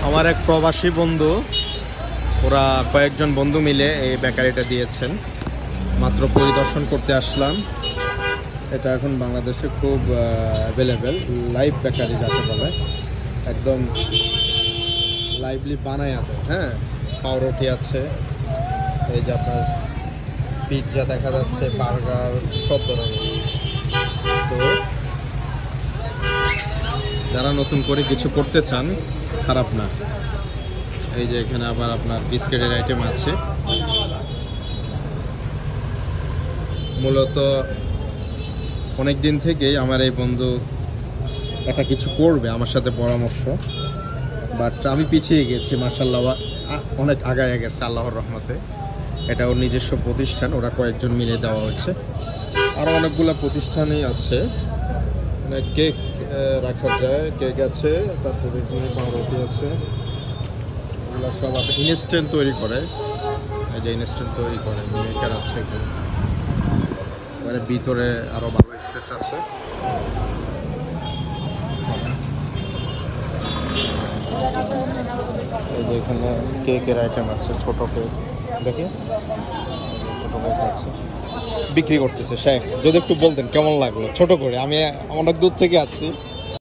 আমার এক প্রবাসী বন্ধু, ওরা কয়েকজন বন্ধু মিলে এই বেকারিটা দিয়েছেন। মাত্র পরিদর্শন করতে আসলাম। এটা এখন বাংলাদেশে খুব অ্যাভেলেবেল, লাইভ বেকারি যাকে বলে, একদম লাইভলি বানায় আছে। হ্যাঁ, পাউরুটি আছে, এই যে আপনার পিৎজা দেখা যাচ্ছে, বার্গার, সব ধরনের। তো যারা নতুন করে কিছু করতে চান, খারাপ না। এই যে এখানে আবার আপনার বিস্কিটের আইটেম আছে। মূলত অনেক দিন থেকেই আমার এই বন্ধু একটা কিছু করবে আমার সাথে পরামর্শ, বাট আমি পিছিয়ে গেছি। মাশাআল্লাহ অনেক আগায় গেছে আল্লাহর রহমতে। এটা ওর নিজস্ব প্রতিষ্ঠান, ওরা কয়েকজন মিলে দেওয়া হয়েছে। আরও অনেকগুলো প্রতিষ্ঠানই আছে, কেক রাখা যায়, কেক আছে, তারপরে এখানে পাউরুটি আছে। এগুলো সব আপনি ইনস্ট্যান্ট তৈরি করে, এই যে ইনস্ট্যান্ট তৈরি করে মেকার আছে এখানে। এবারে ভিতরে আরও ভালো স্পেস আছে। এই যে এখানে কেকের আইটেম আছে, ছোট কেক দেখি, ছোট কেক আছে, বিক্রি করতেছে। শেখ, যদি একটু বলতেন কেমন লাগলো ছোট করে, আমি অনেক দূর থেকে আসছি।